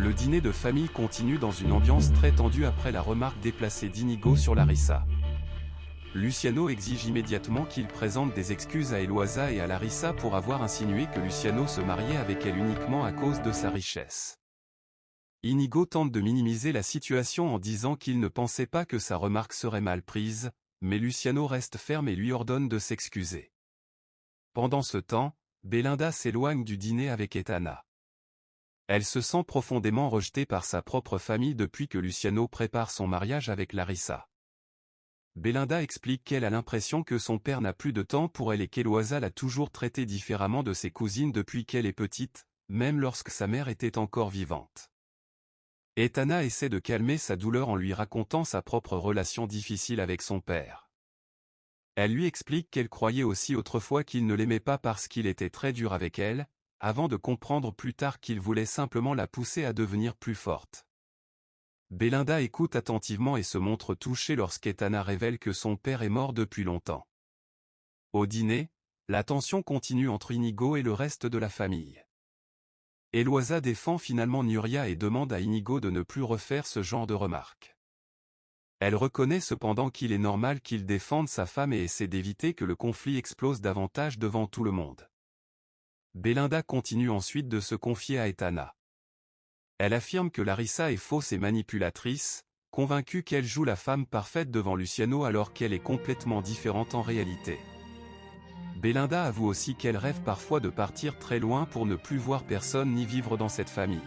Le dîner de famille continue dans une ambiance très tendue après la remarque déplacée d'Inigo sur Larissa. Luciano exige immédiatement qu'il présente des excuses à Eloisa et à Larissa pour avoir insinué que Luciano se mariait avec elle uniquement à cause de sa richesse. Inigo tente de minimiser la situation en disant qu'il ne pensait pas que sa remarque serait mal prise, mais Luciano reste ferme et lui ordonne de s'excuser. Pendant ce temps, Belinda s'éloigne du dîner avec Etana. Elle se sent profondément rejetée par sa propre famille depuis que Luciano prépare son mariage avec Larissa. Belinda explique qu'elle a l'impression que son père n'a plus de temps pour elle et qu'Eloisa l'a toujours traitée différemment de ses cousines depuis qu'elle est petite, même lorsque sa mère était encore vivante. Etana essaie de calmer sa douleur en lui racontant sa propre relation difficile avec son père. Elle lui explique qu'elle croyait aussi autrefois qu'il ne l'aimait pas parce qu'il était très dur avec elle, avant de comprendre plus tard qu'il voulait simplement la pousser à devenir plus forte. Belinda écoute attentivement et se montre touchée lorsqu'Etana révèle que son père est mort depuis longtemps. Au dîner, la tension continue entre Inigo et le reste de la famille. Eloisa défend finalement Nuria et demande à Inigo de ne plus refaire ce genre de remarques. Elle reconnaît cependant qu'il est normal qu'il défende sa femme et essaie d'éviter que le conflit explose davantage devant tout le monde. Belinda continue ensuite de se confier à Etana. Elle affirme que Larissa est fausse et manipulatrice, convaincue qu'elle joue la femme parfaite devant Luciano alors qu'elle est complètement différente en réalité. Belinda avoue aussi qu'elle rêve parfois de partir très loin pour ne plus voir personne ni vivre dans cette famille.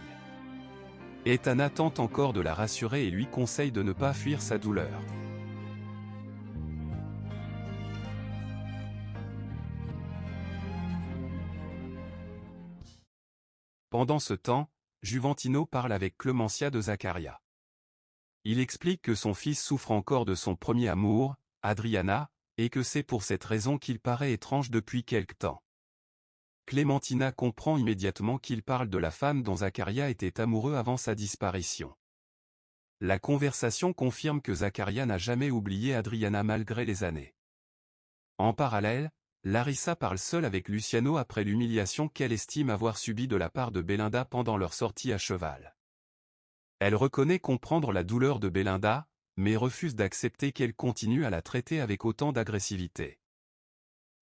Etana tente encore de la rassurer et lui conseille de ne pas fuir sa douleur. Pendant ce temps, Juventino parle avec Clemencia de Zaccaria. Il explique que son fils souffre encore de son premier amour, Adriana, et que c'est pour cette raison qu'il paraît étrange depuis quelque temps. Clémentina comprend immédiatement qu'il parle de la femme dont Zaccaria était amoureux avant sa disparition. La conversation confirme que Zaccaria n'a jamais oublié Adriana malgré les années. En parallèle, Larissa parle seule avec Luciano après l'humiliation qu'elle estime avoir subie de la part de Belinda pendant leur sortie à cheval. Elle reconnaît comprendre la douleur de Belinda, mais refuse d'accepter qu'elle continue à la traiter avec autant d'agressivité.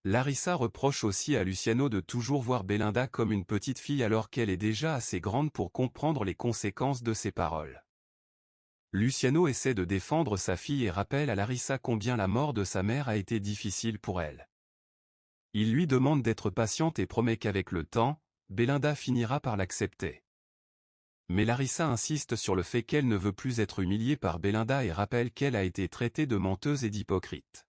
Larissa reproche aussi à Luciano de toujours voir Belinda comme une petite fille alors qu'elle est déjà assez grande pour comprendre les conséquences de ses paroles. Luciano essaie de défendre sa fille et rappelle à Larissa combien la mort de sa mère a été difficile pour elle. Il lui demande d'être patiente et promet qu'avec le temps, Belinda finira par l'accepter. Mais Larissa insiste sur le fait qu'elle ne veut plus être humiliée par Belinda et rappelle qu'elle a été traitée de menteuse et d'hypocrite.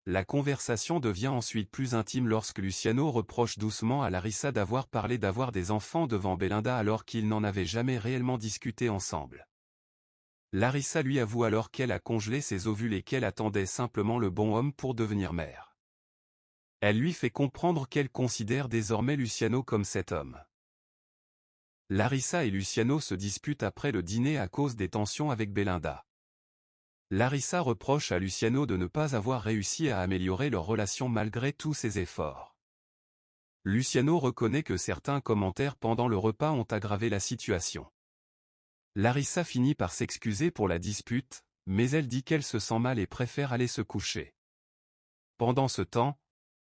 La conversation devient ensuite plus intime lorsque Luciano reproche doucement à Larissa d'avoir parlé d'avoir des enfants devant Belinda alors qu'ils n'en avaient jamais réellement discuté ensemble. Larissa lui avoue alors qu'elle a congelé ses ovules et qu'elle attendait simplement le bon homme pour devenir mère. Elle lui fait comprendre qu'elle considère désormais Luciano comme cet homme. Larissa et Luciano se disputent après le dîner à cause des tensions avec Belinda. Larissa reproche à Luciano de ne pas avoir réussi à améliorer leur relation malgré tous ses efforts. Luciano reconnaît que certains commentaires pendant le repas ont aggravé la situation. Larissa finit par s'excuser pour la dispute, mais elle dit qu'elle se sent mal et préfère aller se coucher. Pendant ce temps,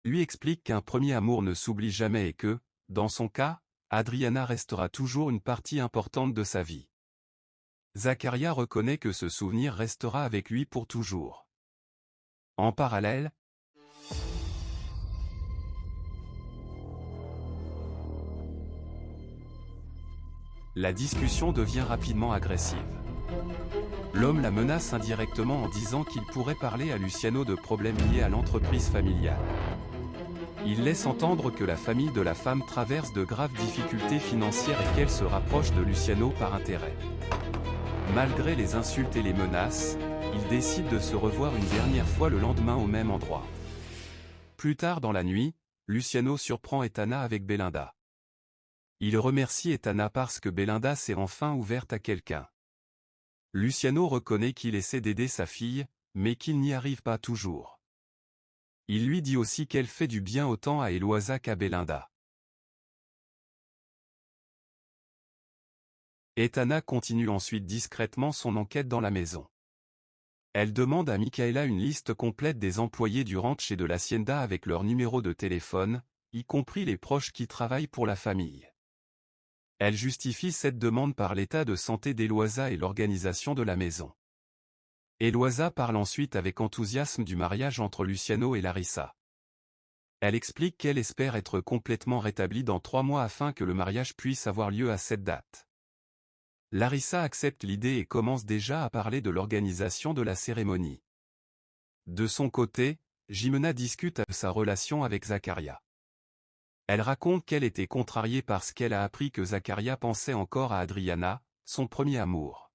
lui explique qu'un premier amour ne s'oublie jamais et que, dans son cas, Adriana restera toujours une partie importante de sa vie. Zaccaria reconnaît que ce souvenir restera avec lui pour toujours. En parallèle, la discussion devient rapidement agressive. L'homme la menace indirectement en disant qu'il pourrait parler à Luciano de problèmes liés à l'entreprise familiale. Il laisse entendre que la famille de la femme traverse de graves difficultés financières et qu'elle se rapproche de Luciano par intérêt. Malgré les insultes et les menaces, ils décident de se revoir une dernière fois le lendemain au même endroit. Plus tard dans la nuit, Luciano surprend Etana avec Belinda. Il remercie Etana parce que Belinda s'est enfin ouverte à quelqu'un. Luciano reconnaît qu'il essaie d'aider sa fille, mais qu'il n'y arrive pas toujours. Il lui dit aussi qu'elle fait du bien autant à Eloisa qu'à Belinda. Etana continue ensuite discrètement son enquête dans la maison. Elle demande à Michaela une liste complète des employés du ranch et de l'hacienda avec leur numéro de téléphone, y compris les proches qui travaillent pour la famille. Elle justifie cette demande par l'état de santé d'Eloisa et l'organisation de la maison. Eloisa parle ensuite avec enthousiasme du mariage entre Luciano et Larissa. Elle explique qu'elle espère être complètement rétablie dans 3 mois afin que le mariage puisse avoir lieu à cette date. Larissa accepte l'idée et commence déjà à parler de l'organisation de la cérémonie. De son côté, Jimena discute de sa relation avec Zakaria. Elle raconte qu'elle était contrariée parce qu'elle a appris que Zakaria pensait encore à Adriana, son premier amour.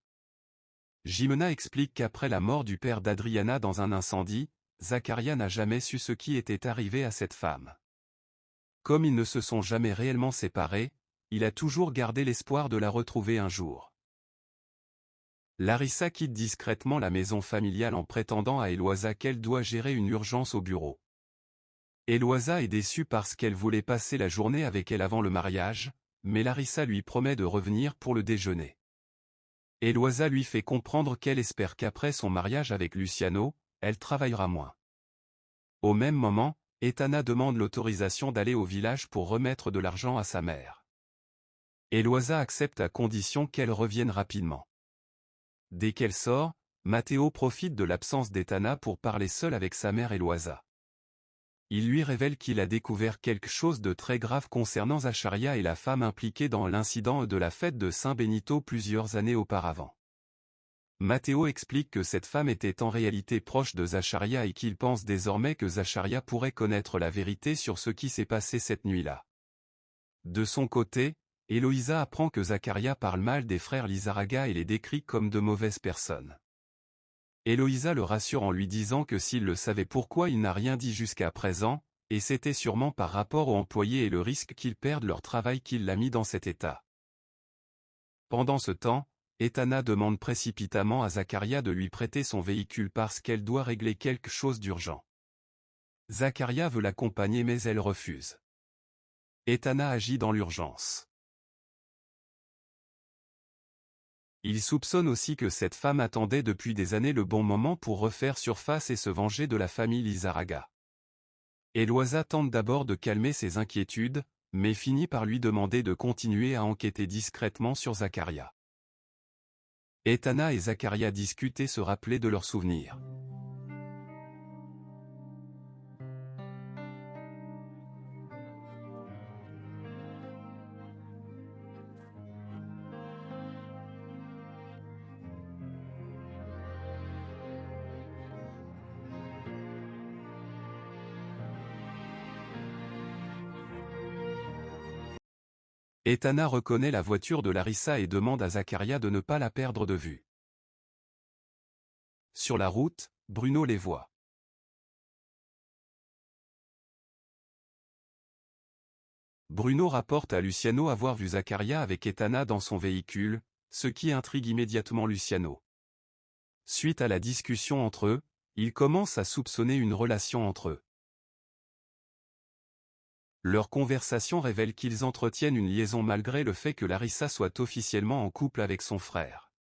Jimena explique qu'après la mort du père d'Adriana dans un incendie, Zakaria n'a jamais su ce qui était arrivé à cette femme. Comme ils ne se sont jamais réellement séparés, il a toujours gardé l'espoir de la retrouver un jour. Larissa quitte discrètement la maison familiale en prétendant à Eloisa qu'elle doit gérer une urgence au bureau. Eloisa est déçue parce qu'elle voulait passer la journée avec elle avant le mariage, mais Larissa lui promet de revenir pour le déjeuner. Eloisa lui fait comprendre qu'elle espère qu'après son mariage avec Luciano, elle travaillera moins. Au même moment, Etana demande l'autorisation d'aller au village pour remettre de l'argent à sa mère. Eloisa accepte à condition qu'elle revienne rapidement. Dès qu'elle sort, Matteo profite de l'absence d'Etana pour parler seul avec sa mère Eloisa. Il lui révèle qu'il a découvert quelque chose de très grave concernant Zacharia et la femme impliquée dans l'incident de la fête de Saint Benito plusieurs années auparavant. Matteo explique que cette femme était en réalité proche de Zacharia et qu'il pense désormais que Zacharia pourrait connaître la vérité sur ce qui s'est passé cette nuit-là. De son côté, Eloïsa apprend que Zakaria parle mal des frères Lizarraga et les décrit comme de mauvaises personnes. Eloïsa le rassure en lui disant que s'il le savait pourquoi il n'a rien dit jusqu'à présent, et c'était sûrement par rapport aux employés et le risque qu'ils perdent leur travail qu'il l'a mis dans cet état. Pendant ce temps, Etana demande précipitamment à Zakaria de lui prêter son véhicule parce qu'elle doit régler quelque chose d'urgent. Zakaria veut l'accompagner mais elle refuse. Etana agit dans l'urgence. Il soupçonne aussi que cette femme attendait depuis des années le bon moment pour refaire surface et se venger de la famille Lizarraga. Eloïsa tente d'abord de calmer ses inquiétudes, mais finit par lui demander de continuer à enquêter discrètement sur Zakaria. Etana et Zakaria discutent et se rappellent de leurs souvenirs. Etana reconnaît la voiture de Larissa et demande à Zakaria de ne pas la perdre de vue. Sur la route, Bruno les voit. Bruno rapporte à Luciano avoir vu Zakaria avec Etana dans son véhicule, ce qui intrigue immédiatement Luciano. Suite à la discussion entre eux, il commence à soupçonner une relation entre eux. Leur conversation révèle qu'ils entretiennent une liaison malgré le fait que Larissa soit officiellement en couple avec son frère.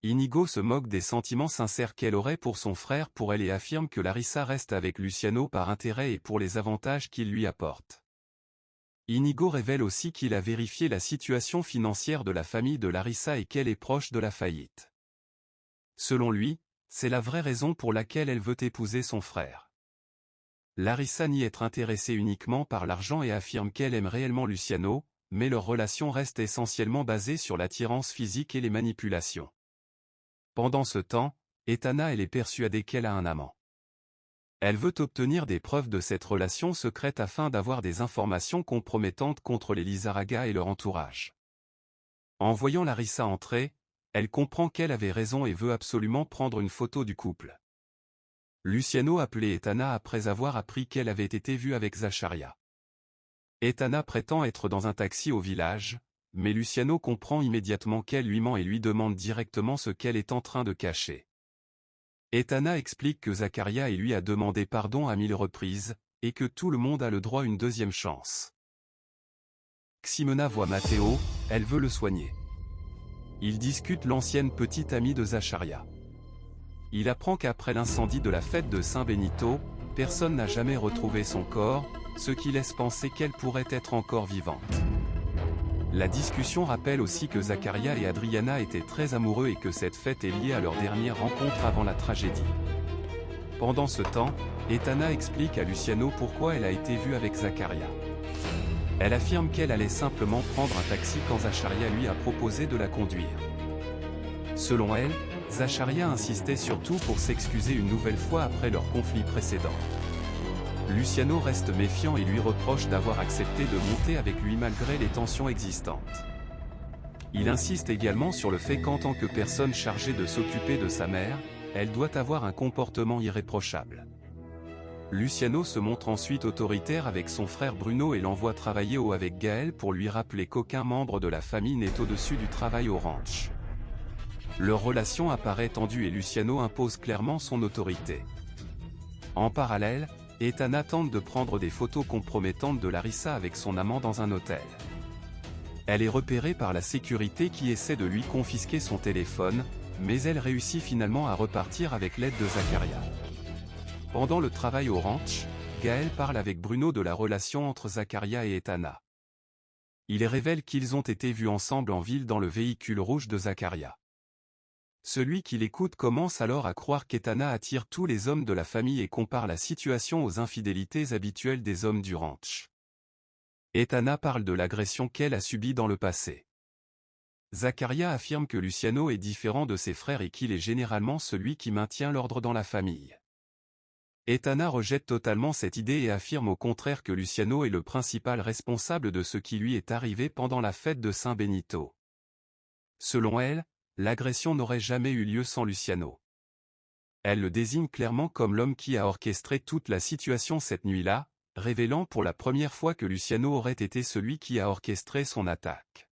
Inigo se moque des sentiments sincères qu'elle aurait pour son frère pour elle et affirme que Larissa reste avec Luciano par intérêt et pour les avantages qu'il lui apporte. Inigo révèle aussi qu'il a vérifié la situation financière de la famille de Larissa et qu'elle est proche de la faillite. Selon lui, c'est la vraie raison pour laquelle elle veut épouser son frère. Larissa nie être intéressée uniquement par l'argent et affirme qu'elle aime réellement Luciano, mais leur relation reste essentiellement basée sur l'attirance physique et les manipulations. Pendant ce temps, Etana elle est persuadée qu'elle a un amant. Elle veut obtenir des preuves de cette relation secrète afin d'avoir des informations compromettantes contre les Lizarraga et leur entourage. En voyant Larissa entrer, elle comprend qu'elle avait raison et veut absolument prendre une photo du couple. Luciano appelle Etana après avoir appris qu'elle avait été vue avec Zacharia. Etana prétend être dans un taxi au village, mais Luciano comprend immédiatement qu'elle lui ment et lui demande directement ce qu'elle est en train de cacher. Etana explique que Zakaria lui a demandé pardon à 1000 reprises, et que tout le monde a le droit à une deuxième chance. Ximena voit Matteo, elle veut le soigner. Il discute l'ancienne petite amie de Zacharia. Il apprend qu'après l'incendie de la fête de Saint Benito, personne n'a jamais retrouvé son corps, ce qui laisse penser qu'elle pourrait être encore vivante. La discussion rappelle aussi que Zacharia et Adriana étaient très amoureux et que cette fête est liée à leur dernière rencontre avant la tragédie. Pendant ce temps, Etana explique à Luciano pourquoi elle a été vue avec Zacharia. Elle affirme qu'elle allait simplement prendre un taxi quand Zacharia lui a proposé de la conduire. Selon elle, Zacharia insistait surtout pour s'excuser une nouvelle fois après leur conflit précédent. Luciano reste méfiant et lui reproche d'avoir accepté de monter avec lui malgré les tensions existantes. Il insiste également sur le fait qu'en tant que personne chargée de s'occuper de sa mère, elle doit avoir un comportement irréprochable. Luciano se montre ensuite autoritaire avec son frère Bruno et l'envoie travailler avec Gaël pour lui rappeler qu'aucun membre de la famille n'est au-dessus du travail au ranch. Leur relation apparaît tendue et Luciano impose clairement son autorité. En parallèle, Etana tente de prendre des photos compromettantes de Larissa avec son amant dans un hôtel. Elle est repérée par la sécurité qui essaie de lui confisquer son téléphone, mais elle réussit finalement à repartir avec l'aide de Zacharia. Pendant le travail au ranch, Gaël parle avec Bruno de la relation entre Zacharia et Etana. Il révèle qu'ils ont été vus ensemble en ville dans le véhicule rouge de Zacharia. Celui qui l'écoute commence alors à croire qu'Etana attire tous les hommes de la famille et compare la situation aux infidélités habituelles des hommes du ranch. Etana parle de l'agression qu'elle a subie dans le passé. Zacharia affirme que Luciano est différent de ses frères et qu'il est généralement celui qui maintient l'ordre dans la famille. Etana rejette totalement cette idée et affirme au contraire que Luciano est le principal responsable de ce qui lui est arrivé pendant la fête de Saint Benito. Selon elle, l'agression n'aurait jamais eu lieu sans Luciano. Elle le désigne clairement comme l'homme qui a orchestré toute la situation cette nuit-là, révélant pour la première fois que Luciano aurait été celui qui a orchestré son attaque.